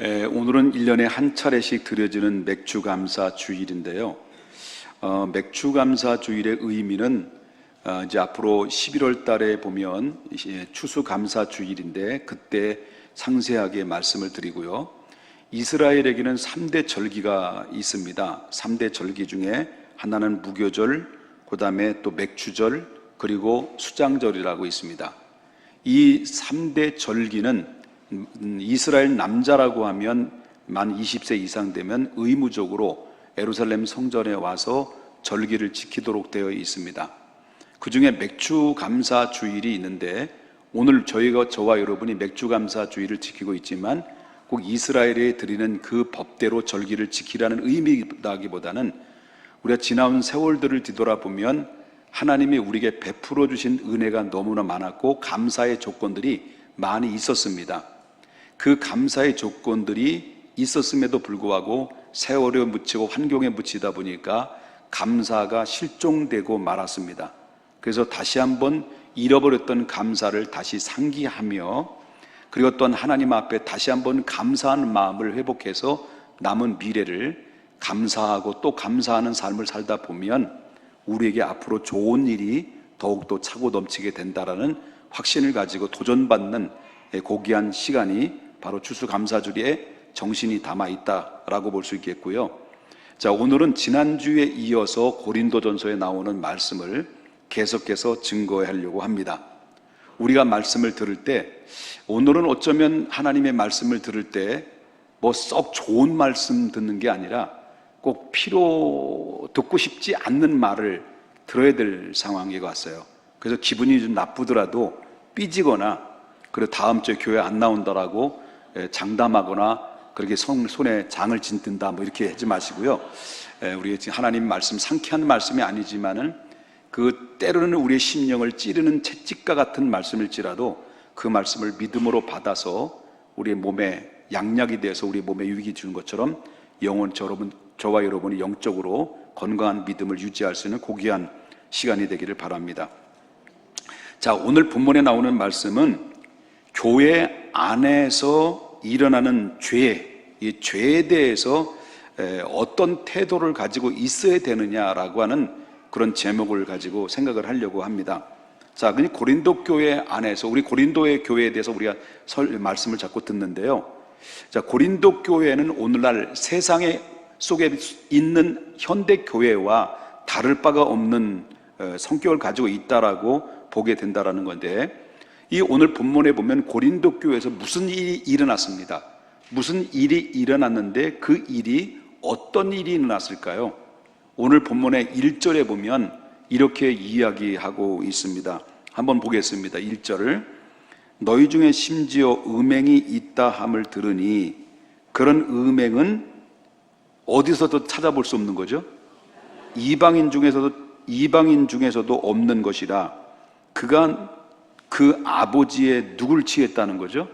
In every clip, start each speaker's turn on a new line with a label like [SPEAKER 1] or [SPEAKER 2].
[SPEAKER 1] 오늘은 1년에 한 차례씩 드려지는 맥주감사 주일인데요. 맥주감사 주일의 의미는 이제 앞으로 11월 달에 보면 추수감사 주일인데 그때 상세하게 말씀을 드리고요. 이스라엘에게는 3대 절기가 있습니다. 3대 절기 중에 하나는 무교절, 그 다음에 또 맥주절, 그리고 수장절이라고 있습니다. 이 3대 절기는 이스라엘 남자라고 하면 만 20세 이상 되면 의무적으로 예루살렘 성전에 와서 절기를 지키도록 되어 있습니다. 그 중에 맥주감사 주일이 있는데 오늘 저와 여러분이 맥주감사 주일을 지키고 있지만 꼭 이스라엘에 드리는 그 법대로 절기를 지키라는 의미라기보다는 우리가 지나온 세월들을 뒤돌아보면 하나님이 우리에게 베풀어 주신 은혜가 너무나 많았고 감사의 조건들이 많이 있었습니다. 그 감사의 조건들이 있었음에도 불구하고 세월에 묻히고 환경에 묻히다 보니까 감사가 실종되고 말았습니다. 그래서 다시 한번 잃어버렸던 감사를 다시 상기하며 그리고 또한 하나님 앞에 다시 한번 감사하는 마음을 회복해서 남은 미래를 감사하고 또 감사하는 삶을 살다 보면 우리에게 앞으로 좋은 일이 더욱더 차고 넘치게 된다라는 확신을 가지고 도전받는 고귀한 시간이 바로 추수감사주리에 정신이 담아 있다라고 볼 수 있겠고요. 자, 오늘은 지난주에 이어서 고린도전서에 나오는 말씀을 계속해서 증거하려고 합니다. 우리가 말씀을 들을 때 오늘은 어쩌면 하나님의 말씀을 들을 때 뭐 썩 좋은 말씀 듣는 게 아니라 꼭 듣고 싶지 않는 말을 들어야 될 상황에 왔어요. 그래서 기분이 좀 나쁘더라도 삐지거나 그리고 다음 주에 교회 안 나온다라고 장담하거나 그렇게 손에 장을 짓든다 뭐 이렇게 하지 마시고요. 우리 지금 하나님 말씀 상쾌한 말씀이 아니지만은 그 때로는 우리의 심령을 찌르는 채찍과 같은 말씀일지라도 그 말씀을 믿음으로 받아서 우리의 몸에 양약이 되어서 우리 몸에 유익이 주는 것처럼 저와 여러분이 영적으로 건강한 믿음을 유지할 수 있는 고귀한 시간이 되기를 바랍니다. 자, 오늘 본문에 나오는 말씀은 교회 안에서 일어나는 이 죄에 대해서 어떤 태도를 가지고 있어야 되느냐라고 하는 그런 제목을 가지고 생각을 하려고 합니다. 자, 그러니 고린도 교회 안에서 우리 고린도의 교회에 대해서 우리가 말씀을 자꾸 듣는데요. 자, 고린도 교회는 오늘날 세상에 속에 있는 현대 교회와 다를 바가 없는 성격을 가지고 있다라고 보게 된다라는 건데, 이 오늘 본문에 보면 고린도 교회에서 무슨 일이 일어났습니다. 무슨 일이 일어났는데 그 일이 어떤 일이 일어났을까요? 오늘 본문의 1절에 보면 이렇게 이야기하고 있습니다. 한번 보겠습니다. 1절을 너희 중에 심지어 음행이 있다 함을 들으니 그런 음행은 어디서도 찾아볼 수 없는 거죠. 이방인 중에서도 없는 것이라. 그가 그 아버지의 누굴 취했다는 거죠?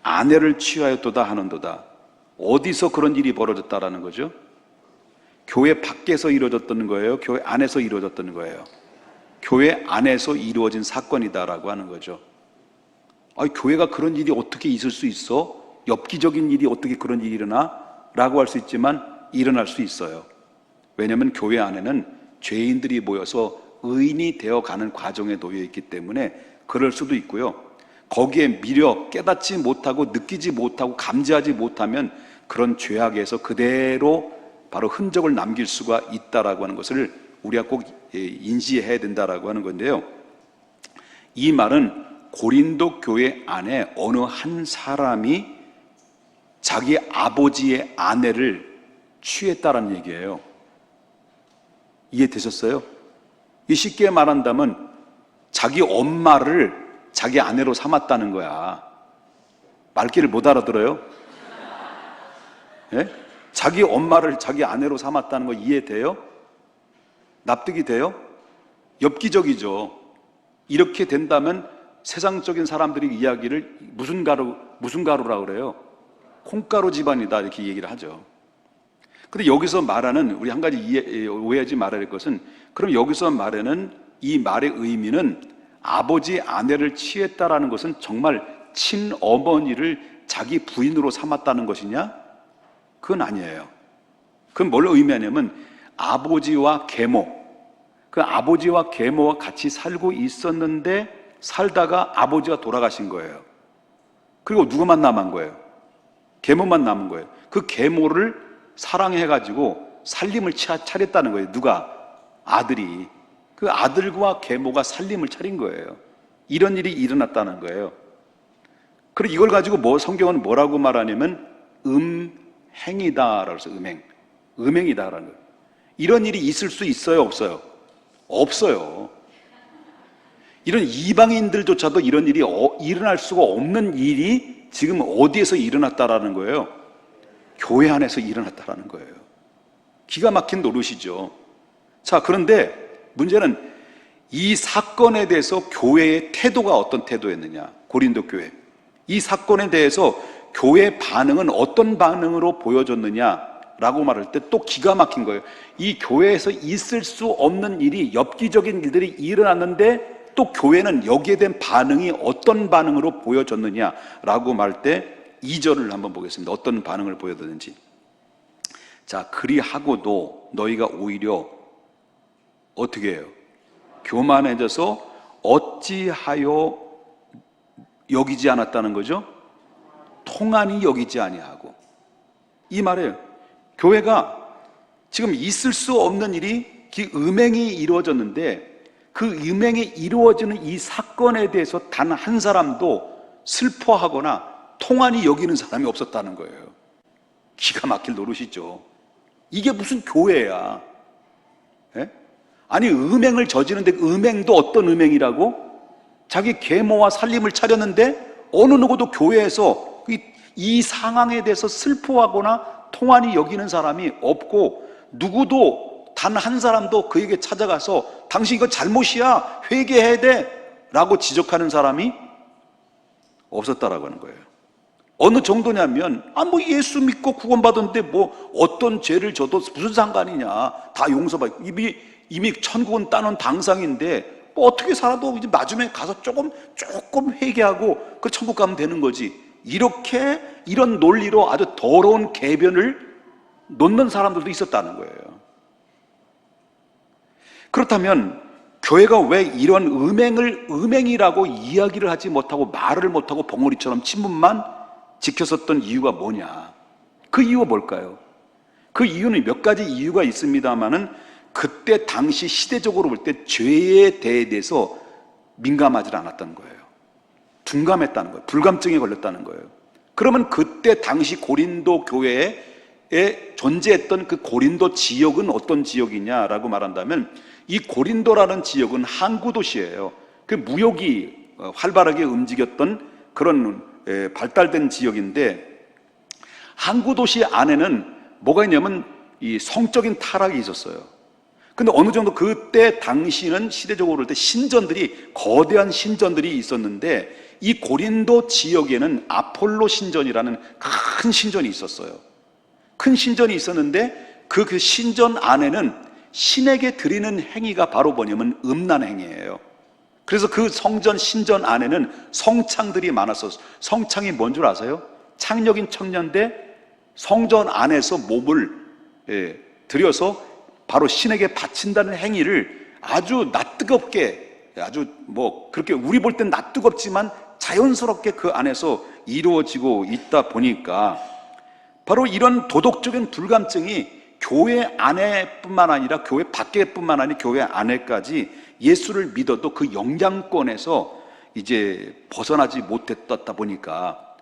[SPEAKER 1] 아내를 취하였도다 하는도다. 어디서 그런 일이 벌어졌다라는 거죠? 교회 밖에서 이루어졌다는 거예요? 교회 안에서 이루어졌다는 거예요? 교회 안에서 이루어진 사건이다라고 하는 거죠. 교회가 그런 일이 어떻게 있을 수 있어? 엽기적인 일이 어떻게 그런 일이 일어나? 라고 할 수 있지만 일어날 수 있어요. 왜냐하면 교회 안에는 죄인들이 모여서 의인이 되어가는 과정에 놓여 있기 때문에 그럴 수도 있고요. 거기에 미려 깨닫지 못하고 느끼지 못하고 감지하지 못하면 그런 죄악에서 그대로 바로 흔적을 남길 수가 있다라고 하는 것을 우리가 꼭 인지해야 된다라고 하는 건데요. 이 말은 고린도 교회 안에 어느 한 사람이 자기 아버지의 아내를 취했다라는 얘기예요. 이해되셨어요? 쉽게 말한다면 자기 엄마를 자기 아내로 삼았다는 거야. 말귀를 못 알아들어요? 예? 자기 엄마를 자기 아내로 삼았다는 거 이해돼요? 납득이 돼요? 엽기적이죠. 이렇게 된다면 세상적인 사람들이 이야기를 무슨 가루라 그래요? 콩가루 집안이다 이렇게 얘기를 하죠. 근데 여기서 말하는 우리 한 가지 오해하지 말아야 할 것은, 그럼 여기서 말하는 이 말의 의미는 아버지 아내를 취했다라는 것은 정말 친어머니를 자기 부인으로 삼았다는 것이냐? 그건 아니에요. 그건 뭘 의미하냐면 아버지와 계모, 그 아버지와 계모와 같이 살고 있었는데 살다가 아버지가 돌아가신 거예요. 그리고 누구만 남은 거예요? 계모만 남은 거예요. 그 계모를 사랑해가지고 살림을 차렸다는 거예요. 누가? 아들이. 그 아들과 계모가 살림을 차린 거예요. 이런 일이 일어났다는 거예요. 그리고 이걸 가지고 성경은 뭐라고 말하냐면 음행이다라고 해서 음행이다라는 거예요. 이런 일이 있을 수 있어요, 없어요? 없어요. 이런 이방인들조차도 이런 일이 일어날 수가 없는 일이 지금 어디에서 일어났다라는 거예요? 교회 안에서 일어났다라는 거예요. 기가 막힌 노릇이죠. 자, 그런데 문제는 이 사건에 대해서 교회의 태도가 어떤 태도였느냐? 고린도 교회. 이 사건에 대해서 교회의 반응은 어떤 반응으로 보여줬느냐라고 말할 때 또 기가 막힌 거예요. 이 교회에서 있을 수 없는 일이, 엽기적인 일들이 일어났는데 또 교회는 여기에 대한 반응이 어떤 반응으로 보여졌느냐라고 말할 때 2절을 한번 보겠습니다. 어떤 반응을 보여줬는지. 자, 그리하고도 너희가 오히려 어떻게 해요? 교만해져서 어찌하여 여기지 않았다는 거죠? 통한이 여기지 아니하고. 이 말이에요. 교회가 지금 있을 수 없는 일이, 음행이 이루어졌는데 그 음행이 이루어지는 이 사건에 대해서 단 한 사람도 슬퍼하거나 통한이 여기는 사람이 없었다는 거예요. 기가 막힐 노릇이죠. 이게 무슨 교회야? 예? 아니, 음행을 저지르는데 음행도 어떤 음행이라고? 자기 계모와 살림을 차렸는데 어느 누구도 교회에서 이 상황에 대해서 슬퍼하거나 통한이 여기는 사람이 없고, 누구도 단 한 사람도 그에게 찾아가서 당신 이거 잘못이야, 회개해야 돼 라고 지적하는 사람이 없었다라고 하는 거예요. 어느 정도냐면 뭐 예수 믿고 구원받았는데 뭐 어떤 죄를 져도 무슨 상관이냐, 다 용서받고 이미 천국은 따놓은 당상인데 뭐 어떻게 살아도 이제 마지막에 가서 조금 회개하고 그 천국 가면 되는 거지. 이런 논리로 아주 더러운 궤변을 놓는 사람들도 있었다는 거예요. 그렇다면 교회가 왜 이런 음행이라고 이야기를 하지 못하고 말을 못하고 벙어리처럼 침문만 지켰었던 이유가 뭐냐? 그 이유가 뭘까요? 그 이유는 몇 가지 이유가 있습니다만은 그때 당시 시대적으로 볼 때 죄에 대해서 민감하지 않았던 거예요. 둔감했다는 거예요. 불감증에 걸렸다는 거예요. 그러면 그때 당시 고린도 교회에 존재했던 그 고린도 지역은 어떤 지역이냐라고 말한다면, 이 고린도라는 지역은 항구 도시예요. 그 무역이 활발하게 움직였던 그런 발달된 지역인데, 항구 도시 안에는 뭐가 있냐면 이 성적인 타락이 있었어요. 근데 어느 정도 그때 당시는 시대적으로 볼 때 거대한 신전들이 있었는데, 이 고린도 지역에는 아폴로 신전이라는 큰 신전이 있었어요. 큰 신전이 있었는데 그 신전 안에는 신에게 드리는 행위가 바로 뭐냐면 음란 행위예요. 그래서 그 신전 안에는 성창들이 많았어요. 성창이 뭔 줄 아세요? 창력인 청년대 성전 안에서 몸을 들여서 바로 신에게 바친다는 행위를 아주 낯뜨겁게, 아주 그렇게 우리 볼 땐 낯뜨겁지만 자연스럽게 그 안에서 이루어지고 있다 보니까, 바로 이런 도덕적인 불감증이 교회 안에뿐만 아니라 교회 밖에뿐만 아니라 교회 안에까지 예수를 믿어도 그 영향권에서 이제 벗어나지 못했다 보니까,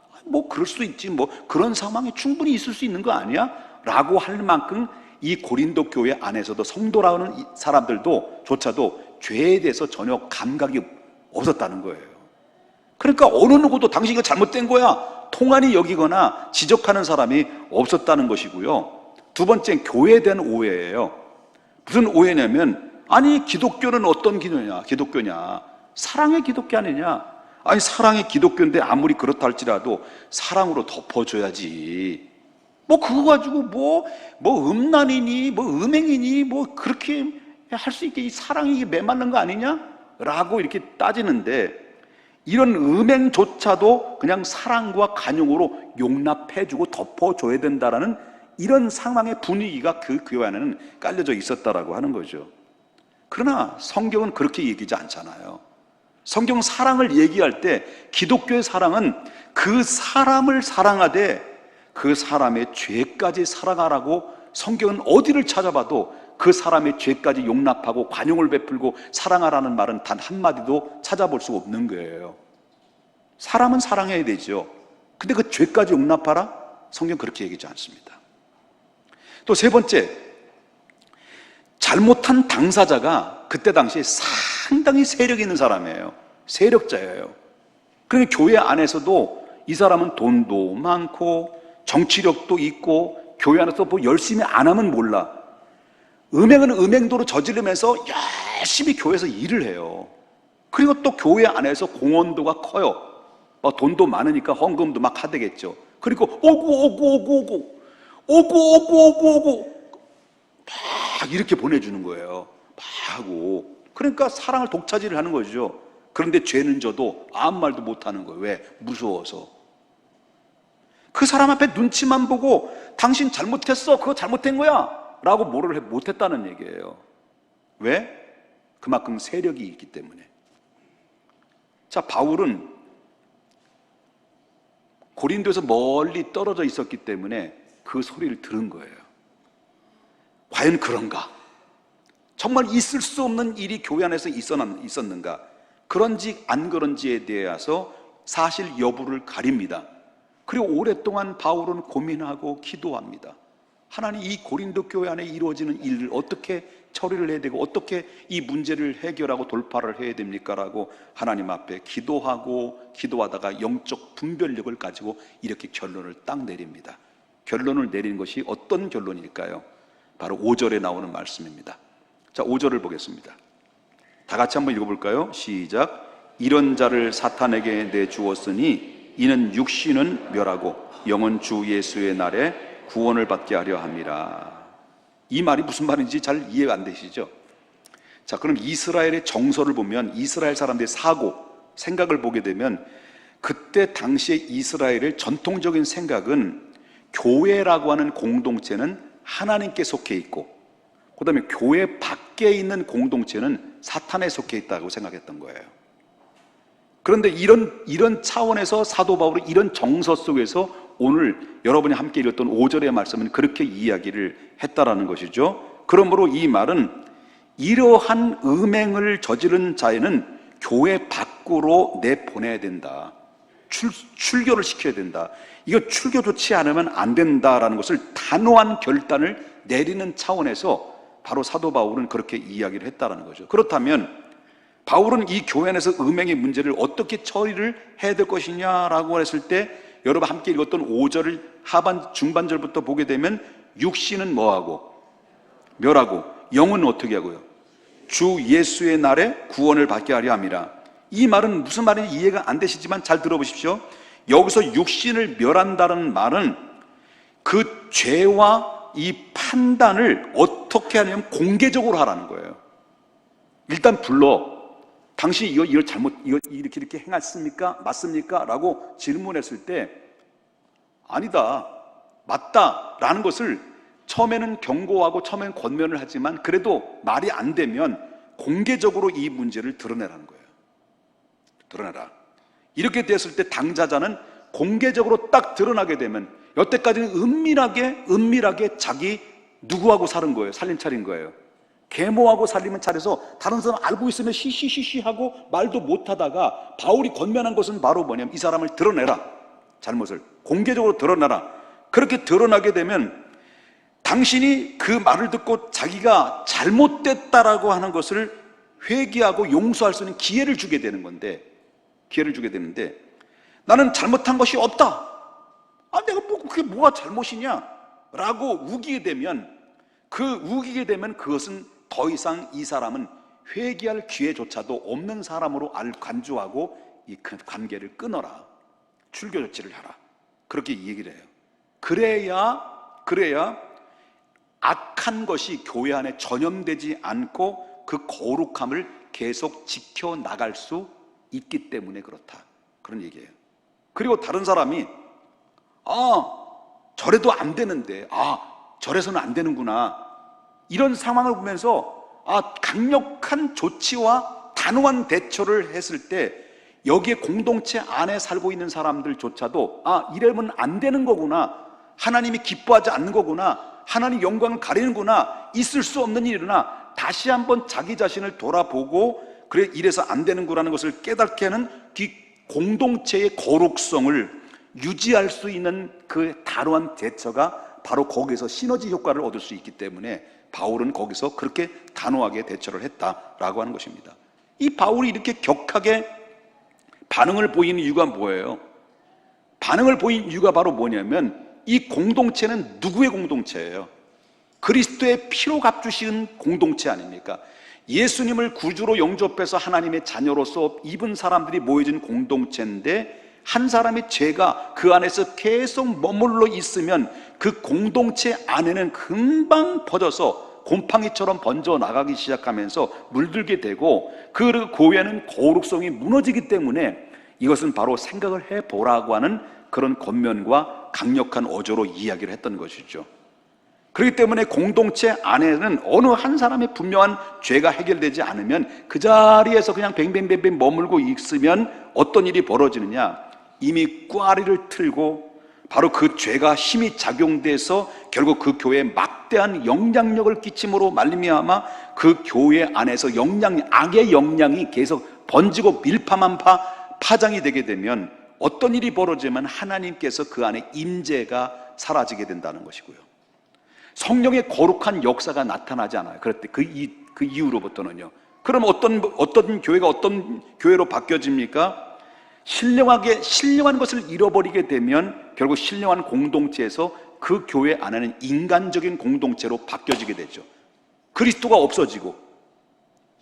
[SPEAKER 1] 그럴 수 있지, 그런 상황이 충분히 있을 수 있는 거 아니야? 라고 할 만큼 이 고린도 교회 안에서도 성도라는 사람들도 조차도 죄에 대해서 전혀 감각이 없었다는 거예요. 그러니까 어느 누구도 당신 이거 잘못된 거야, 통한이 여기거나 지적하는 사람이 없었다는 것이고요. 두 번째는 교회에 대한 오해예요. 무슨 오해냐면, 아니 기독교는 어떤 기독교냐? 사랑의 기독교 아니냐? 아니 사랑의 기독교인데 아무리 그렇다 할지라도 사랑으로 덮어줘야지. 그거 가지고 음란이니 음행이니 그렇게 할 수 있게 이 사랑이 메말른 거 아니냐? 라고 이렇게 따지는데, 이런 음행조차도 그냥 사랑과 간용으로 용납해주고 덮어줘야 된다라는 이런 상황의 분위기가 그 교회 안에는 깔려져 있었다라고 하는 거죠. 그러나 성경은 그렇게 얘기하지 않잖아요. 성경 사랑을 얘기할 때 기독교의 사랑은 그 사람을 사랑하되 그 사람의 죄까지 사랑하라고, 성경은 어디를 찾아봐도 그 사람의 죄까지 용납하고 관용을 베풀고 사랑하라는 말은 단 한마디도 찾아볼 수 없는 거예요. 사람은 사랑해야 되죠. 근데 그 죄까지 용납하라? 성경 그렇게 얘기하지 않습니다. 또 세 번째, 잘못한 당사자가 그때 당시에 상당히 세력 있는 사람이에요. 세력자예요. 그러니까 교회 안에서도 이 사람은 돈도 많고 정치력도 있고 교회 안에서 뭐 열심히 안 하면 몰라. 음행은 음행도로 저지르면서 열심히 교회에서 일을 해요. 그리고 또 교회 안에서 공헌도가 커요. 돈도 많으니까 헌금도 막 하되겠죠. 그리고 오고 막 이렇게 보내주는 거예요. 막 하고. 그러니까 사랑을 독차지를 하는 거죠. 그런데 죄는 져도 아무 말도 못하는 거예요. 왜? 무서워서. 그 사람 앞에 눈치만 보고 당신 잘못했어, 그거 잘못된 거야 라고 뭐를 못했다는 얘기예요. 왜? 그만큼 세력이 있기 때문에. 자, 바울은 고린도에서 멀리 떨어져 있었기 때문에 그 소리를 들은 거예요. 과연 그런가? 정말 있을 수 없는 일이 교회 안에서 있었는가? 그런지 안 그런지에 대해서 사실 여부를 가립니다. 그리고 오랫동안 바울은 고민하고 기도합니다. 하나님, 이 고린도 교회 안에 이루어지는 일을 어떻게 처리를 해야 되고 어떻게 이 문제를 해결하고 돌파를 해야 됩니까? 라고 하나님 앞에 기도하다가 영적 분별력을 가지고 이렇게 결론을 딱 내립니다. 결론을 내리는 것이 어떤 결론일까요? 바로 5절에 나오는 말씀입니다. 자, 5절을 보겠습니다. 다 같이 한번 읽어볼까요? 시작. 이런 자를 사탄에게 내주었으니 이는 육신은 멸하고 영은 주 예수의 날에 구원을 받게 하려 함이라. 이 말이 무슨 말인지 잘 이해가 안 되시죠? 자, 그럼 이스라엘의 정서를 보면, 이스라엘 사람들의 생각을 보게 되면 그때 당시에 이스라엘의 전통적인 생각은 교회라고 하는 공동체는 하나님께 속해 있고, 그 다음에 교회 밖에 있는 공동체는 사탄에 속해 있다고 생각했던 거예요. 그런데 이런 차원에서 사도 바울은 이런 정서 속에서 오늘 여러분이 함께 읽었던 5절의 말씀은 그렇게 이야기를 했다라는 것이죠. 그러므로 이 말은 이러한 음행을 저지른 자에는 교회 밖으로 내보내야 된다. 출교를 시켜야 된다. 이거 출교 좋지 않으면 안 된다라는 것을 단호한 결단을 내리는 차원에서 바로 사도 바울은 그렇게 이야기를 했다라는 거죠. 그렇다면 바울은 이 교회 안에서 음행의 문제를 어떻게 처리를 해야 될 것이냐라고 했을 때, 여러분 함께 읽었던 5절을 중반절부터 보게 되면 육신은 뭐하고? 멸하고, 영은 어떻게 하고요? 주 예수의 날에 구원을 받게 하려 함이라. 이 말은 무슨 말인지 이해가 안 되시지만 잘 들어보십시오. 여기서 육신을 멸한다는 말은 그 죄와 이 판단을 어떻게 하냐면 공개적으로 하라는 거예요. 일단 당신이 이거 이렇게 행했습니까? 맞습니까? 라고 질문했을 때 아니다, 맞다 라는 것을 처음에는 경고하고 처음에는 권면을 하지만 그래도 말이 안 되면 공개적으로 이 문제를 드러내라는 거예요. 드러내라. 이렇게 됐을 때 당자자는 공개적으로 딱 드러나게 되면, 여태까지는 은밀하게 자기 누구하고 사는 거예요. 살림 차린 거예요. 계모하고 살림을 차려서 다른 사람 알고 있으면 시시시시 하고 말도 못하다가 바울이 권면한 것은 바로 뭐냐면 이 사람을 드러내라. 잘못을 공개적으로 드러내라. 그렇게 드러나게 되면 당신이 그 말을 듣고 자기가 잘못됐다라고 하는 것을 회개하고 용서할 수 있는 기회를 주게 되는데, 나는 잘못한 것이 없다. 내가 그게 뭐가 잘못이냐? 라고 우기게 되면 그것은 더 이상 이 사람은 회개할 기회조차도 없는 사람으로 간주하고 이 관계를 끊어라. 출교 조치를 하라. 그렇게 얘기를 해요. 그래야 악한 것이 교회 안에 전염되지 않고 그 거룩함을 계속 지켜나갈 수 있기 때문에 그렇다, 그런 얘기예요. 그리고 다른 사람이 저래도 안 되는데, 저래서는 안 되는구나, 이런 상황을 보면서 강력한 조치와 단호한 대처를 했을 때 여기에 공동체 안에 살고 있는 사람들조차도 이러면 안 되는 거구나, 하나님이 기뻐하지 않는 거구나, 하나님 영광을 가리는구나, 있을 수 없는 일이구나, 다시 한번 자기 자신을 돌아보고 그래 이래서 안 되는구나라는 것을 깨닫게 하는 그 공동체의 거룩성을 유지할 수 있는 그 단호한 대처가 바로 거기서 시너지 효과를 얻을 수 있기 때문에 바울은 거기서 그렇게 단호하게 대처를 했다라고 하는 것입니다. 이 바울이 이렇게 격하게 반응을 보이는 이유가 뭐예요? 반응을 보인 이유가 바로 뭐냐면 이 공동체는 누구의 공동체예요? 그리스도의 피로 값주신 공동체 아닙니까? 예수님을 구주로 영접해서 하나님의 자녀로서 입은 사람들이 모여진 공동체인데 한 사람의 죄가 그 안에서 계속 머물러 있으면 그 공동체 안에는 금방 퍼져서 곰팡이처럼 번져 나가기 시작하면서 물들게 되고 그 교회는 거룩성이 무너지기 때문에 이것은 바로 생각을 해보라고 하는 그런 권면과 강력한 어조로 이야기를 했던 것이죠. 그렇기 때문에 공동체 안에는 어느 한 사람의 분명한 죄가 해결되지 않으면 그 자리에서 그냥 뱅뱅뱅뱅 머물고 있으면 어떤 일이 벌어지느냐, 이미 꽈리를 틀고 바로 그 죄가 힘이 작용돼서 결국 그 교회에 막대한 영향력을 끼침으로 말미암아 그 교회 안에서 악의 영향이 계속 번지고 밀파만 파장이 되게 되면 어떤 일이 벌어지면 하나님께서 그 안에 임재가 사라지게 된다는 것이고요. 성령의 거룩한 역사가 나타나지 않아요. 그럴 때 그 이후로부터는요. 그럼 어떤 교회가 어떤 교회로 바뀌어집니까? 신령한 것을 잃어버리게 되면 결국 신령한 공동체에서 그 교회 안에는 인간적인 공동체로 바뀌어지게 되죠. 그리스도가 없어지고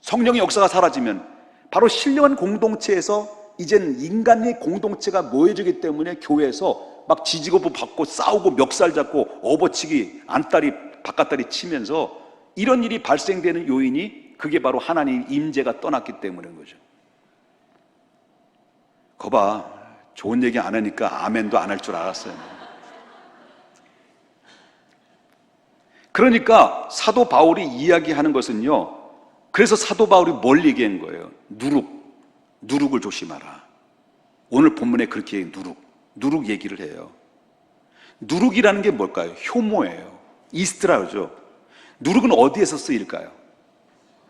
[SPEAKER 1] 성령의 역사가 사라지면 바로 신령한 공동체에서 이젠 인간의 공동체가 모여지기 때문에 교회에서 막 지지고 받고 싸우고 멱살 잡고 업어치기, 안다리 바깥다리 치면서 이런 일이 발생되는 요인이 그게 바로 하나님의 임재가 떠났기 때문인 거죠. 거봐, 좋은 얘기 안 하니까 아멘도 안 할 줄 알았어요. 그러니까 사도 바울이 이야기하는 것은요, 그래서 사도 바울이 뭘 얘기한 거예요? 누룩을 조심하라. 오늘 본문에 그렇게 누룩 얘기를 해요. 누룩이라는 게 뭘까요? 효모예요. 이스트라 그러죠. 누룩은 어디에서 쓰일까요?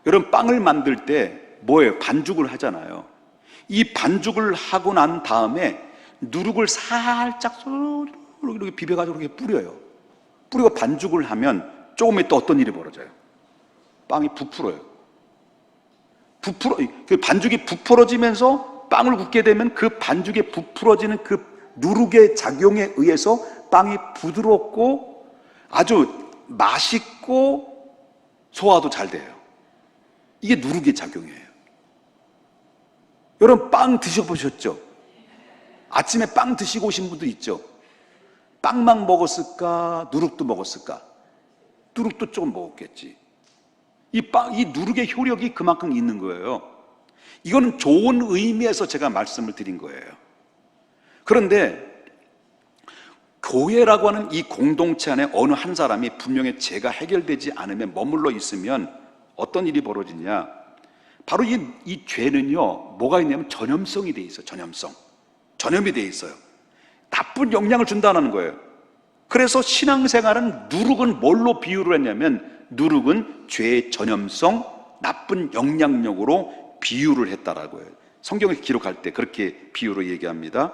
[SPEAKER 1] 여러분, 빵을 만들 때 뭐예요? 반죽을 하잖아요. 이 반죽을 하고 난 다음에 누룩을 살짝 이렇게 비벼가지고 이렇게 뿌려요. 뿌리고 반죽을 하면 조금 있다 어떤 일이 벌어져요? 빵이 부풀어요. 그 반죽이 부풀어지면서 빵을 굽게 되면 그 반죽에 부풀어지는 그 누룩의 작용에 의해서 빵이 부드럽고 아주 맛있고 소화도 잘 돼요. 이게 누룩의 작용이에요. 여러분, 빵 드셔보셨죠? 아침에 빵 드시고 오신 분도 있죠? 빵만 먹었을까? 누룩도 먹었을까? 누룩도 조금 먹었겠지. 이 누룩의 효력이 그만큼 있는 거예요. 이거는 좋은 의미에서 제가 말씀을 드린 거예요. 그런데 교회라고 하는 이 공동체 안에 어느 한 사람이 분명히 죄가 해결되지 않으면 머물러 있으면 어떤 일이 벌어지냐, 바로 이 죄는요 뭐가 있냐면 전염성이 돼 있어요. 전염이 돼 있어요. 나쁜 영향을 준다는 거예요. 그래서 신앙생활은 누룩은 뭘로 비유를 했냐면 누룩은 죄의 전염성, 나쁜 영향력으로 비유를 했다라고 해요. 성경에 기록할 때 그렇게 비유로 얘기합니다.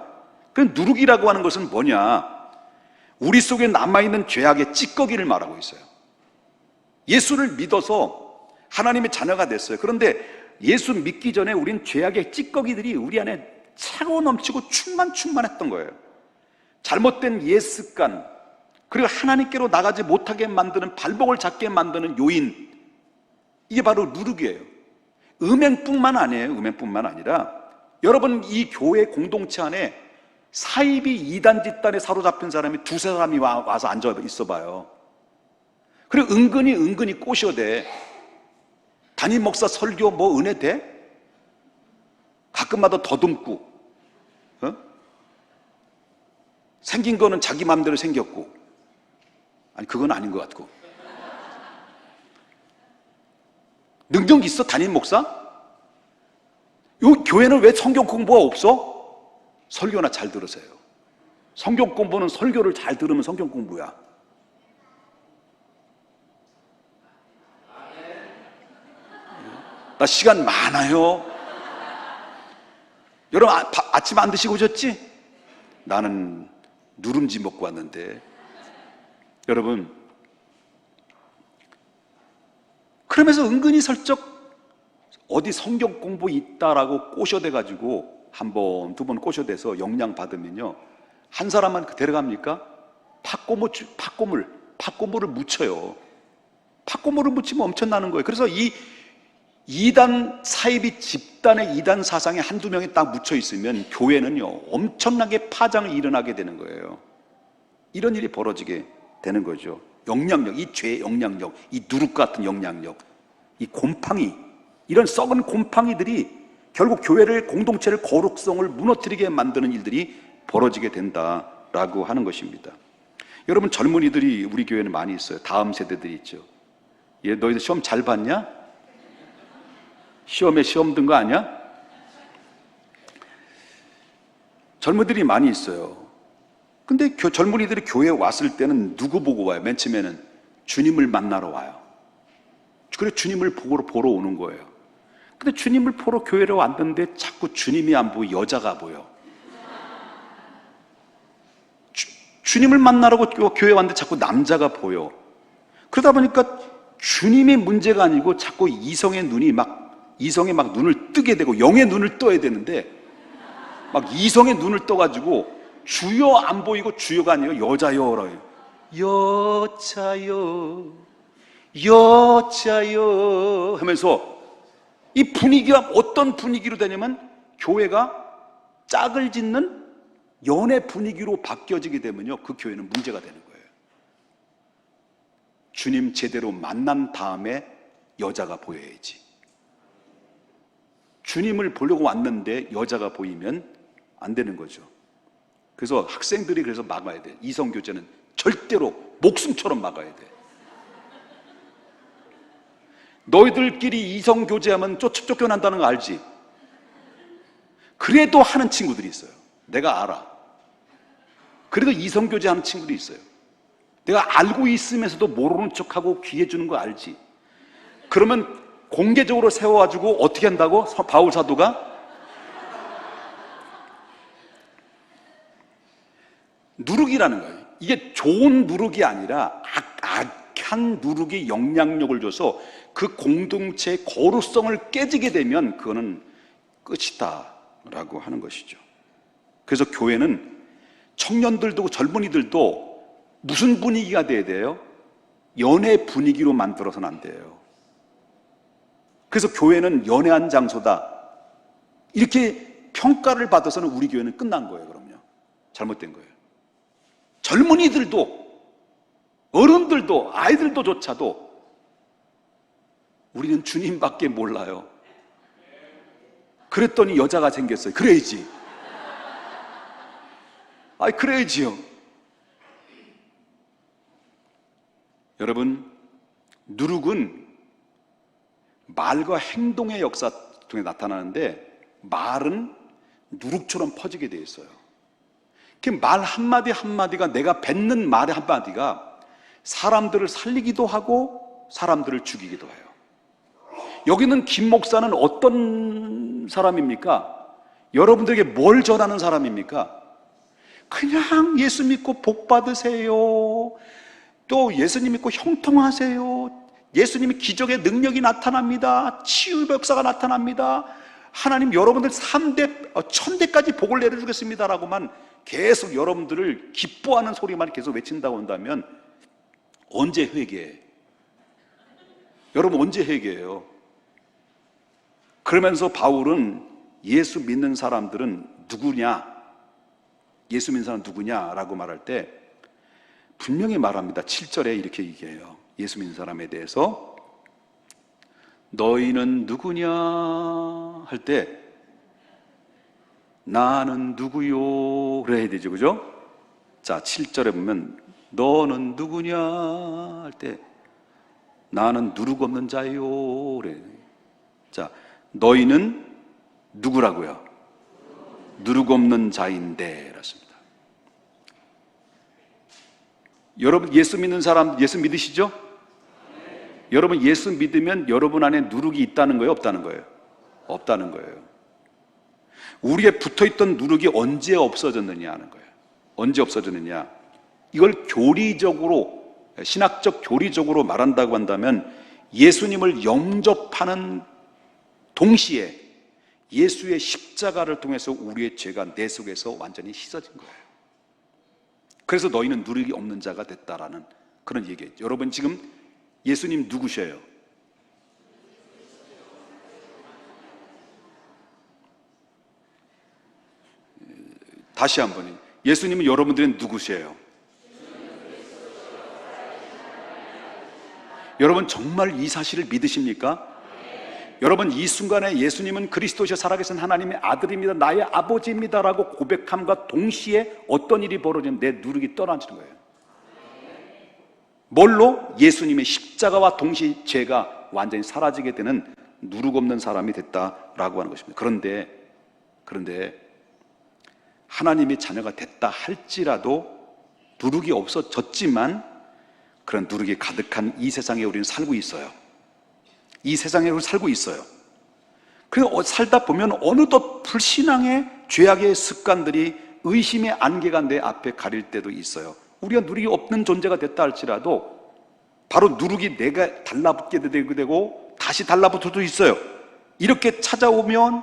[SPEAKER 1] 그 누룩이라고 하는 것은 뭐냐, 우리 속에 남아있는 죄악의 찌꺼기를 말하고 있어요. 예수를 믿어서 하나님의 자녀가 됐어요. 그런데 예수 믿기 전에 우린 죄악의 찌꺼기들이 우리 안에 차고 넘치고 충만했던 거예요. 잘못된 옛 습관, 그리고 하나님께로 나가지 못하게 만드는, 발목을 잡게 만드는 요인, 이게 바로 누룩이에요. 음행뿐만 아니라 여러분, 이 교회 공동체 안에 사이비 이단 집단에 사로잡힌 사람이 두세 사람이 와서 앉아 있어 봐요. 그리고 은근히 꼬셔대. 담임 목사 설교 은혜 돼? 가끔마다 더듬고, 어? 생긴 거는 자기 마음대로 생겼고, 아니 그건 아닌 것 같고. 능력 있어 담임 목사? 요 교회는 왜 성경 공부가 없어? 설교나 잘 들으세요. 성경 공부는 설교를 잘 들으면 성경 공부야. 나 시간 많아요. 여러분 아침 안 드시고 오셨지? 나는 누룽지 먹고 왔는데. 여러분, 그러면서 은근히 슬쩍 어디 성경 공부 있다라고 꼬셔대가지고 한 번, 두 번 꼬셔대서 영향 받으면요, 한 사람만 데려갑니까? 팥고물을 묻혀요. 팥고물을 묻히면 엄청나는 거예요. 그래서 이 이단 사이비 집단의 이단 사상에 한두 명이 딱 묻혀 있으면 교회는요 엄청나게 파장이 일어나게 되는 거예요. 이런 일이 벌어지게 되는 거죠. 영향력, 이 죄의 영향력, 이 누룩 같은 영향력, 이 곰팡이, 이런 썩은 곰팡이들이 결국 교회를, 공동체를, 거룩성을 무너뜨리게 만드는 일들이 벌어지게 된다라고 하는 것입니다. 여러분, 젊은이들이 우리 교회는 많이 있어요. 다음 세대들이 있죠. 얘 너희들 시험 잘 봤냐? 시험에 시험 든 거 아니야? 젊은이들이 많이 있어요. 근데 젊은이들이 교회에 왔을 때는 누구 보고 와요? 맨 처음에는 주님을 만나러 와요. 그래 주님을 보러 오는 거예요. 근데 주님을 보러 교회로 왔는데 자꾸 주님이 안 보여, 여자가 보여. 주님을 만나러 교회에 왔는데 자꾸 남자가 보여. 그러다 보니까 주님의 문제가 아니고 자꾸 이성의 막 눈을 뜨게 되고, 영의 눈을 떠야 되는데 막 이성의 눈을 떠가지고 주여 안 보이고 주여가 아니에요. 여자여라요. 여자여, 여자여 하면서 이 분위기가 어떤 분위기로 되냐면 교회가 짝을 짓는 연애 분위기로 바뀌어지게 되면요, 그 교회는 문제가 되는 거예요. 주님 제대로 만난 다음에 여자가 보여야지. 주님을 보려고 왔는데 여자가 보이면 안 되는 거죠. 그래서 학생들이 그래서 막아야 돼. 이성교제는 절대로 목숨처럼 막아야 돼. 너희들끼리 이성교제하면 쫓겨난다는 거 알지? 그래도 하는 친구들이 있어요. 내가 알아. 그래도 이성교제하는 친구들이 있어요. 내가 알고 있으면서도 모르는 척하고 귀해주는 거 알지? 그러면 공개적으로 세워가지고 어떻게 한다고? 바울 사도가 누룩이라는 거예요. 이게 좋은 누룩이 아니라 악한 누룩이 영향력을 줘서 그 공동체의 거룩성을 깨지게 되면 그거는 끝이다 라고 하는 것이죠. 그래서 교회는 청년들도 젊은이들도 무슨 분위기가 돼야 돼요? 연애 분위기로 만들어서는 안 돼요. 그래서 교회는 연애한 장소다, 이렇게 평가를 받아서는 우리 교회는 끝난 거예요. 그럼요, 잘못된 거예요. 젊은이들도, 어른들도, 아이들도 조차도 우리는 주님밖에 몰라요. 그랬더니 여자가 생겼어요. 그래야지. 그래야지요. 여러분, 누룩은 말과 행동의 역사 통해 나타나는데, 말은 누룩처럼 퍼지게 되어 있어요. 그 말 한마디 한마디가, 내가 뱉는 말의 한마디가 사람들을 살리기도 하고 사람들을 죽이기도 해요. 여기는 김 목사는 어떤 사람입니까? 여러분들에게 뭘 전하는 사람입니까? 그냥 예수 믿고 복 받으세요, 또 예수님 믿고 형통하세요, 예수님이 기적의 능력이 나타납니다, 치유의 역사가 나타납니다, 하나님 여러분들 3대, 1000대까지 복을 내려주겠습니다 라고만 계속 여러분들을 기뻐하는 소리만 계속 외친다고 한다면 언제 회개해? 여러분 언제 회개해요? 그러면서 바울은 예수 믿는 사람들은 누구냐, 예수 믿는 사람은 누구냐라고 말할 때 분명히 말합니다. 7절에 이렇게 얘기해요. 예수 믿는 사람에 대해서 너희는 누구냐 할 때 나는 누구요? 그래야 되죠, 그죠? 자, 7절에 보면 너는 누구냐 할 때 나는 누룩 없는 자요. 그래. 자, 너희는 누구라고요? 누룩 없는 자인데, 그렇습니다. 여러분 예수 믿는 사람 예수 믿으시죠? 여러분 예수 믿으면 여러분 안에 누룩이 있다는 거예요, 없다는 거예요? 없다는 거예요. 우리에 붙어있던 누룩이 언제 없어졌느냐 하는 거예요. 언제 없어졌느냐? 이걸 교리적으로, 신학적 교리적으로 말한다고 한다면 예수님을 영접하는 동시에 예수의 십자가를 통해서 우리의 죄가 내 속에서 완전히 씻어진 거예요. 그래서 너희는 누룩이 없는 자가 됐다라는 그런 얘기예요. 여러분 지금 예수님 누구셔요? 다시 한번, 예수님은 여러분들은 누구세요? 여러분 정말 이 사실을 믿으십니까? 여러분 이 순간에 예수님은 그리스도시여 살아계신 하나님의 아들입니다, 나의 아버지입니다라고 고백함과 동시에 어떤 일이 벌어지면 내 누룩이 떠나지는 거예요. 뭘로? 예수님의 십자가와 동시에 죄가 완전히 사라지게 되는 누룩 없는 사람이 됐다라고 하는 것입니다. 그런데 하나님의 자녀가 됐다 할지라도 누룩이 없어졌지만 그런 누룩이 가득한 이 세상에 우리는 살고 있어요. 이 세상에 우리는 살고 있어요. 그래서 살다 보면 어느덧 불신앙의 죄악의 습관들이, 의심의 안개가 내 앞에 가릴 때도 있어요. 우리가 누룩이 없는 존재가 됐다 할지라도 바로 누룩이 내가 달라붙게 되고 다시 달라붙을 수도 있어요. 이렇게 찾아오면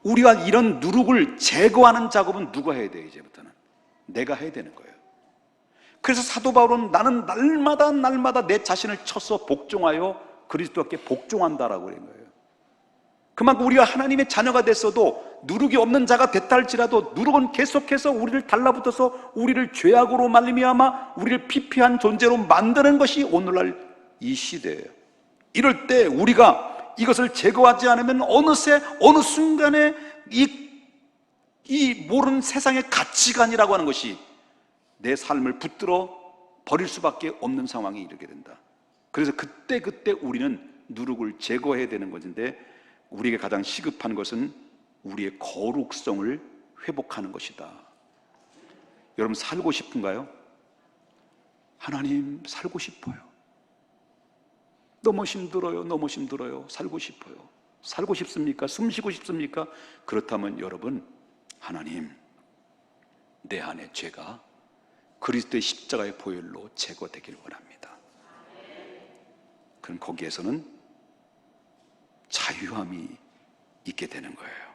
[SPEAKER 1] 우리가 이런 누룩을 제거하는 작업은 누가 해야 돼요? 이제부터는 내가 해야 되는 거예요. 그래서 사도 바울은 나는 날마다 내 자신을 쳐서 복종하여 그리스도께 복종한다라고 그런 거예요. 그만큼 우리가 하나님의 자녀가 됐어도 누룩이 없는 자가 됐다 할지라도 누룩은 계속해서 우리를 달라붙어서 우리를 죄악으로 말미암아 우리를 피폐한 존재로 만드는 것이 오늘날 이 시대예요. 이럴 때 우리가 이것을 제거하지 않으면 어느새 어느 순간에 이 모르는 세상의 가치관이라고 하는 것이 내 삶을 붙들어 버릴 수밖에 없는 상황에 이르게 된다. 그래서 그때 우리는 누룩을 제거해야 되는 것인데 우리에게 가장 시급한 것은 우리의 거룩성을 회복하는 것이다. 여러분 살고 싶은가요? 하나님 살고 싶어요. 너무 힘들어요. 살고 싶어요. 살고 싶습니까? 숨쉬고 싶습니까? 그렇다면 여러분, 하나님 내 안에 죄가 그리스도의 십자가의 보혈로 제거되길 원합니다. 그럼 거기에서는 자유함이 있게 되는 거예요.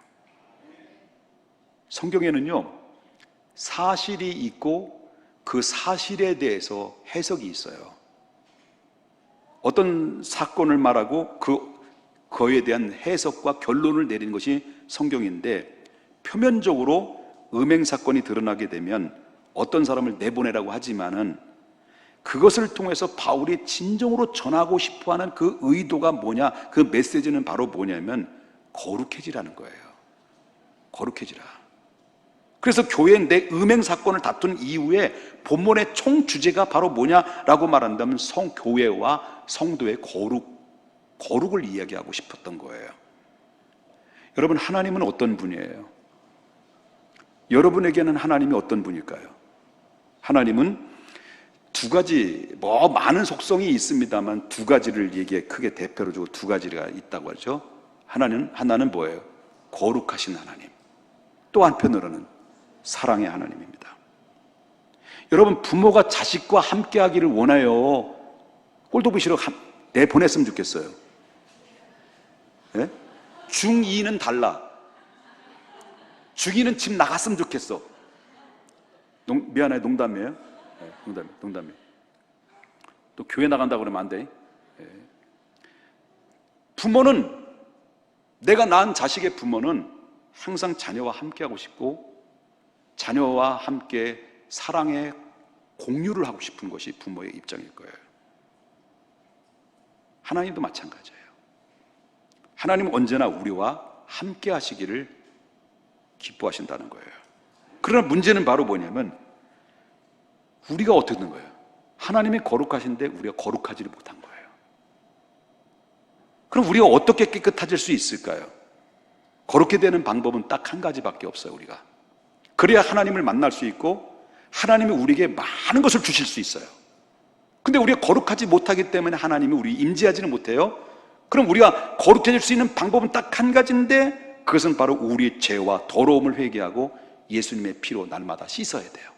[SPEAKER 1] 성경에는요, 사실이 있고 그 사실에 대해서 해석이 있어요. 어떤 사건을 말하고 그거에 대한 해석과 결론을 내리는 것이 성경인데, 표면적으로 음행 사건이 드러나게 되면 어떤 사람을 내보내라고 하지만은 그것을 통해서 바울이 진정으로 전하고 싶어하는 그 의도가 뭐냐, 그 메시지는 바로 뭐냐면 거룩해지라는 거예요. 거룩해지라. 그래서 교회는 내 음행 사건을 다툰 이후에 본문의 총 주제가 바로 뭐냐라고 말한다면 교회와 성도의 거룩을 이야기하고 싶었던 거예요. 여러분, 하나님은 어떤 분이에요? 여러분에게는 하나님이 어떤 분일까요? 하나님은 두 가지, 많은 속성이 있습니다만 두 가지를 크게 대표로 주고 두 가지가 있다고 하죠. 하나는 뭐예요? 거룩하신 하나님. 또 한편으로는 사랑의 하나님입니다. 여러분, 부모가 자식과 함께 하기를 원해요? 꼴도 보기 싫어 내보냈으면 좋겠어요? 네? 중2는 달라. 중2는 집 나갔으면 좋겠어. 미안해요, 농담이에요. 네, 농담이에요. 또 교회 나간다고 그러면 안 돼. 네. 부모는, 내가 낳은 자식의 부모는 항상 자녀와 함께 하고 싶고 자녀와 함께 사랑의 공유를 하고 싶은 것이 부모의 입장일 거예요. 하나님도 마찬가지예요. 하나님은 언제나 우리와 함께 하시기를 기뻐하신다는 거예요. 그러나 문제는 바로 뭐냐면 우리가 어떻게 된 거예요? 하나님이 거룩하신데 우리가 거룩하지를 못한 거예요. 그럼 우리가 어떻게 깨끗해질 수 있을까요? 거룩게 되는 방법은 딱 한 가지밖에 없어요. 우리가 그래야 하나님을 만날 수 있고 하나님이 우리에게 많은 것을 주실 수 있어요. 근데 우리가 거룩하지 못하기 때문에 하나님이 우리 임재하지는 못해요. 그럼 우리가 거룩해질 수 있는 방법은 딱 한 가지인데 그것은 바로 우리의 죄와 더러움을 회개하고 예수님의 피로 날마다 씻어야 돼요.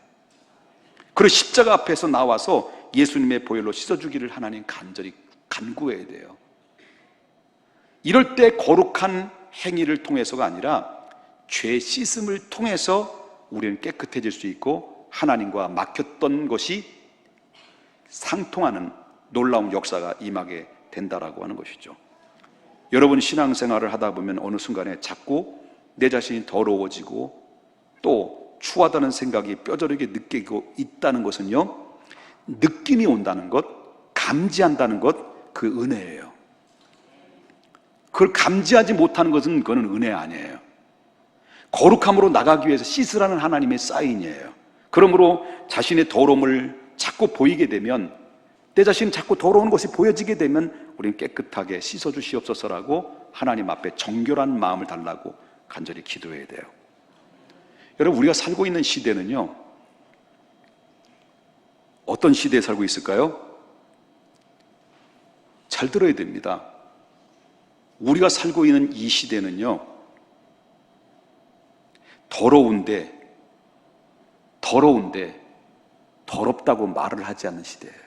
[SPEAKER 1] 그리고 십자가 앞에서 나와서 예수님의 보혈로 씻어주기를 하나님 간절히 간구해야 돼요. 이럴 때 거룩한 행위를 통해서가 아니라 죄 씻음을 통해서 우리는 깨끗해질 수 있고 하나님과 막혔던 것이 상통하는 놀라운 역사가 임하게 된다라고 하는 것이죠. 여러분 신앙생활을 하다 보면 어느 순간에 자꾸 내 자신이 더러워지고 또 추하다는 생각이 뼈저리게 느끼고 있다는 것은요, 느낌이 온다는 것, 감지한다는 것, 그 은혜예요. 그걸 감지하지 못하는 것은 그거는 은혜 아니에요. 거룩함으로 나가기 위해서 씻으라는 하나님의 사인이에요. 그러므로 자신의 더러움을 자꾸 보이게 되면, 내 자신이 자꾸 더러운 것이 보여지게 되면 우리는 깨끗하게 씻어주시옵소서라고 하나님 앞에 정결한 마음을 달라고 간절히 기도해야 돼요. 여러분, 우리가 살고 있는 시대는요, 어떤 시대에 살고 있을까요? 잘 들어야 됩니다. 우리가 살고 있는 이 시대는요, 더러운데 더럽다고 말을 하지 않는 시대예요.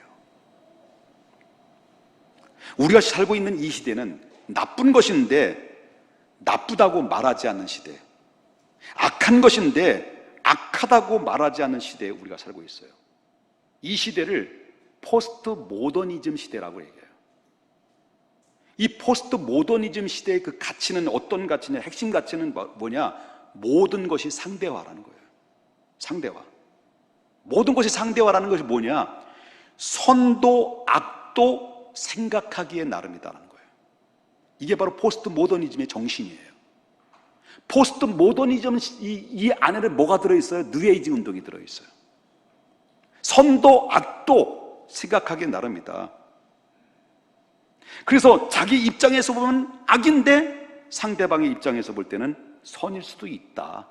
[SPEAKER 1] 우리가 살고 있는 이 시대는 나쁜 것인데 나쁘다고 말하지 않는 시대, 악한 것인데 악하다고 말하지 않는 시대에 우리가 살고 있어요. 이 시대를 포스트 모더니즘 시대라고 얘기해요. 이 포스트 모더니즘 시대의 그 가치는 어떤 가치냐, 핵심 가치는 뭐냐? 모든 것이 상대화라는 거예요. 상대화. 모든 것이 상대화라는 것이 뭐냐? 선도 악도 생각하기에 나름이다라는 거예요. 이게 바로 포스트 모더니즘의 정신이에요. 포스트 모더니즘 이 안에는 뭐가 들어있어요? 뉴에이지 운동이 들어있어요. 선도 악도 생각하기에 나름이다. 그래서 자기 입장에서 보면 악인데 상대방의 입장에서 볼 때는 선일 수도 있다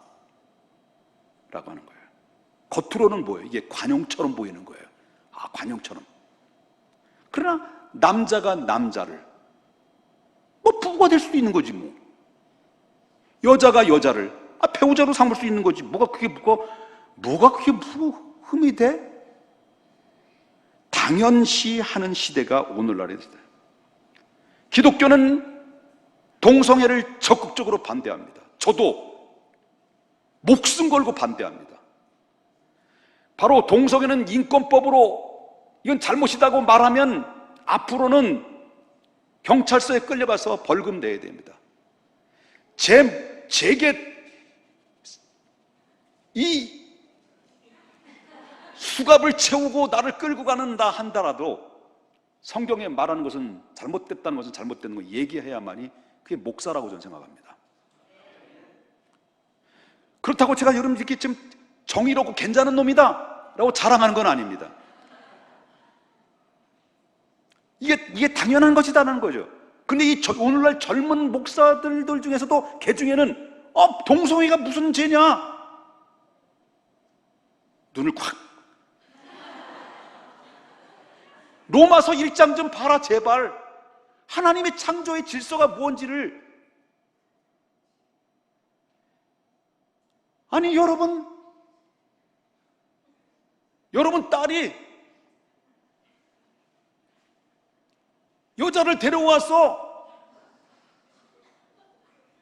[SPEAKER 1] 라고 하는 거예요. 겉으로는 뭐예요? 이게 관용처럼 보이는 거예요. 아, 관용처럼. 그러나 남자가 남자를 부부가 될 수도 있는 거지 뭐. 여자가 여자를 배우자로 삼을 수 있는 거지. 뭐가 그게 흠이 돼? 당연시 하는 시대가 오늘날의 시대. 기독교는 동성애를 적극적으로 반대합니다. 저도 목숨 걸고 반대합니다. 바로 동성애는 인권법으로 이건 잘못이라고 말하면 앞으로는 경찰서에 끌려가서 벌금 내야 됩니다. 제게 이 수갑을 채우고 나를 끌고 가는다 한다라도 성경에 말하는 것은 잘못됐다는 것은 잘못된 거 얘기해야만이 그게 목사라고 저는 생각합니다. 그렇다고 제가 여러분들께 지금 정의롭고 괜찮은 놈이다 라고 자랑하는 건 아닙니다. 이게 당연한 것이다라는 거죠. 근데 오늘날 젊은 목사들 중에서도 개 중에는 동성애가 무슨 죄냐? 눈을 콱. 로마서 1장 좀 봐라 제발. 하나님의 창조의 질서가 뭔지를. 아니 여러분 딸이 여자를 데려와서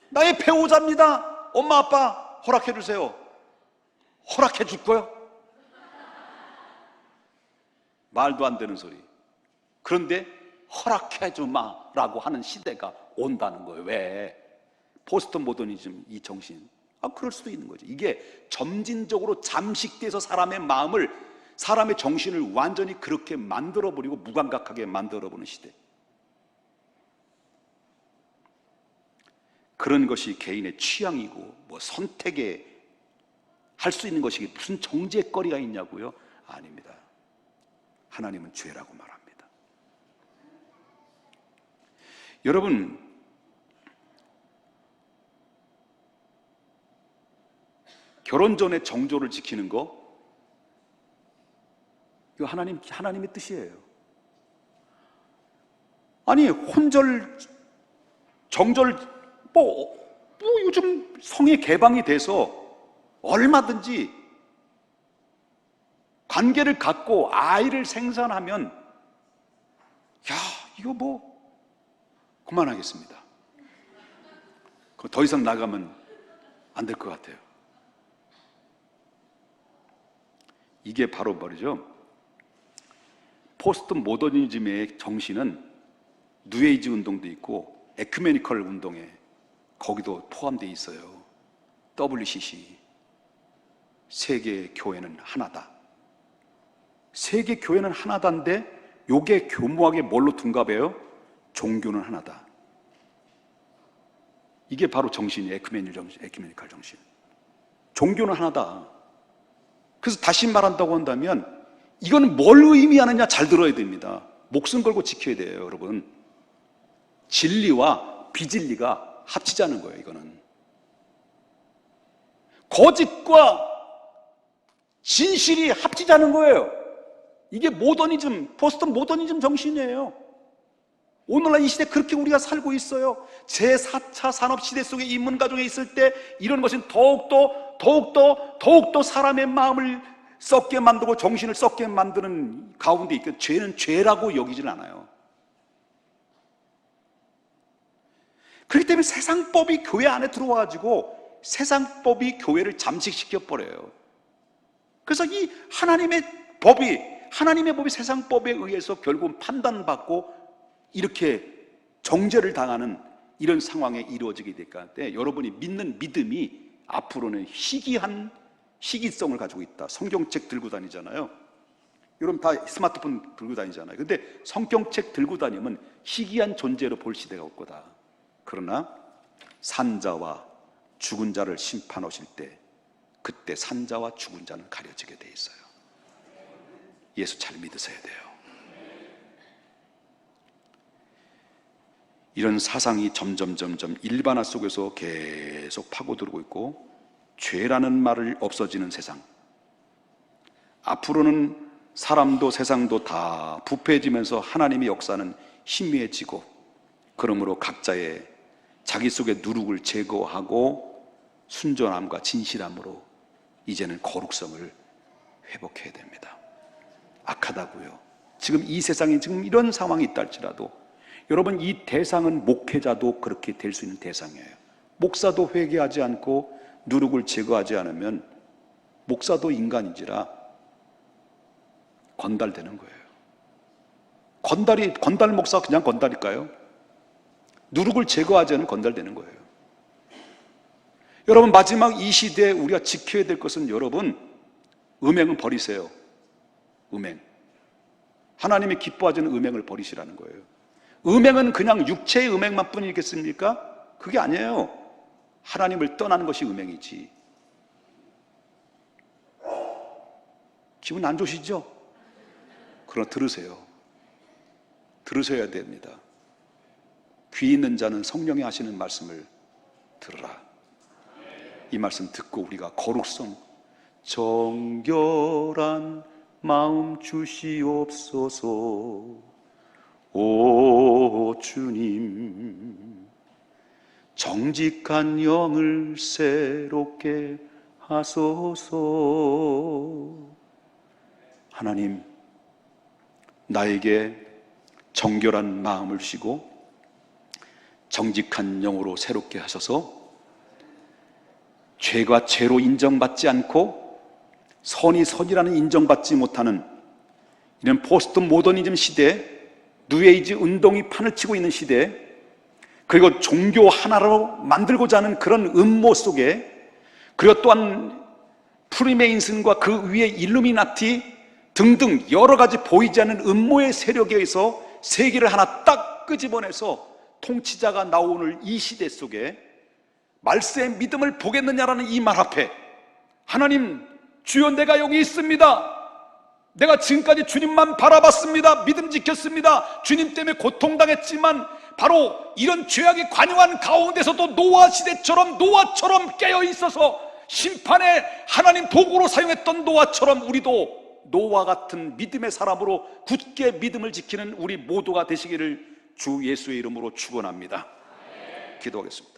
[SPEAKER 1] 나의 배우자입니다. 엄마 아빠 허락해 주세요. 허락해 줄 거요? 말도 안 되는 소리. 그런데 허락해 주마라고 하는 시대가 온다는 거예요. 왜? 포스트 모더니즘 이 정신. 그럴 수도 있는 거죠. 이게 점진적으로 잠식돼서 사람의 마음을, 사람의 정신을 완전히 그렇게 만들어버리고 무감각하게 만들어보는 시대. 그런 것이 개인의 취향이고 뭐 선택에 할 수 있는 것이 무슨 정죄거리가 있냐고요? 아닙니다. 하나님은 죄라고 말합니다. 여러분, 결혼 전에 정조를 지키는 거, 이거 하나님의 뜻이에요. 아니, 혼절, 정절, 요즘 성이 개방이 돼서 얼마든지 관계를 갖고 아이를 생산하면, 이거 그만하겠습니다. 더 이상 나가면 안 될 것 같아요. 이게 바로 말이죠. 포스트 모더니즘의 정신은 뉴에이지 운동도 있고 에큐메니컬 운동에 거기도 포함되어 있어요. WCC, 세계 교회는 하나다. 세계 교회는 하나다인데 요게 교묘하게 뭘로 둔갑해요? 종교는 하나다. 이게 바로 정신이 에큐메니컬 정신. 종교는 하나다. 그래서 다시 말한다고 한다면 이거는 뭘 의미하느냐 잘 들어야 됩니다. 목숨 걸고 지켜야 돼요, 여러분. 진리와 비진리가 합치자는 거예요, 이거는. 거짓과 진실이 합치자는 거예요. 이게 모더니즘, 포스트 모더니즘 정신이에요. 오늘날 이 시대 그렇게 우리가 살고 있어요. 제4차 산업시대 속에 인문 가정에 있을 때 이런 것은 더욱더 사람의 마음을 썩게 만들고 정신을 썩게 만드는 가운데 있고, 죄는 죄라고 여기질 않아요. 그렇기 때문에 세상법이 교회 안에 들어와가지고 세상법이 교회를 잠식시켜버려요. 그래서 이 하나님의 법이 세상법에 의해서 결국은 판단받고 이렇게 정죄를 당하는 이런 상황에 이루어지게 될 건데, 여러분이 믿는 믿음이 앞으로는 희귀한 시기성을 가지고 있다. 성경책 들고 다니잖아요. 여러분 다 스마트폰 들고 다니잖아요. 근데 성경책 들고 다니면 희귀한 존재로 볼 시대가 올 거다. 그러나 산자와 죽은 자를 심판하실 때 그때 산자와 죽은 자는 가려지게 돼 있어요. 예수 잘 믿으셔야 돼요. 이런 사상이 점점 일반화 속에서 계속 파고들고 있고, 죄라는 말을 없어지는 세상, 앞으로는 사람도 세상도 다 부패해지면서 하나님의 역사는 희미해지고, 그러므로 각자의 자기 속의 누룩을 제거하고 순전함과 진실함으로 이제는 거룩성을 회복해야 됩니다. 악하다고요. 지금 이 세상에 지금 이런 상황이 있다 할지라도 여러분, 이 대상은 목회자도 그렇게 될 수 있는 대상이에요. 목사도 회개하지 않고 누룩을 제거하지 않으면 목사도 인간인지라 건달되는 거예요. 건달 목사가 그냥 건달일까요? 누룩을 제거하지 않으면 건달되는 거예요. 여러분, 마지막 이 시대에 우리가 지켜야 될 것은, 여러분, 음행은 버리세요. 음행. 하나님이 기뻐하지 않는 음행을 버리시라는 거예요. 음행은 그냥 육체의 음행만 뿐이겠습니까? 그게 아니에요. 하나님을 떠나는 것이 음행이지. 기분 안 좋으시죠? 그러나 들으세요. 들으셔야 됩니다. 귀 있는 자는 성령이 하시는 말씀을 들으라. 이 말씀 듣고 우리가 거룩성, 정결한 마음 주시옵소서. 오 주님, 정직한 영을 새롭게 하소서. 하나님, 나에게 정결한 마음을 주시고 정직한 영으로 새롭게 하셔서 죄가 죄로 인정받지 않고 선이 선이라는 인정받지 못하는 이런 포스트 모더니즘 시대, 뉴에이지 운동이 판을 치고 있는 시대, 그리고 종교 하나로 만들고자 하는 그런 음모 속에, 그리고 또한 프리메이슨과 그 위에 일루미나티 등등 여러 가지 보이지 않는 음모의 세력에 의해서 세계를 하나 딱 끄집어내서 통치자가 나오는 이 시대 속에 말세의 믿음을 보겠느냐라는 이 말 앞에 하나님, 주여 내가 여기 있습니다. 내가 지금까지 주님만 바라봤습니다. 믿음 지켰습니다. 주님 때문에 고통당했지만 바로 이런 죄악이 관영한 가운데서도 노아처럼 깨어 있어서 심판에 하나님 도구로 사용했던 노아처럼 우리도 노아 같은 믿음의 사람으로 굳게 믿음을 지키는 우리 모두가 되시기를 주 예수의 이름으로 축원합니다. 기도하겠습니다.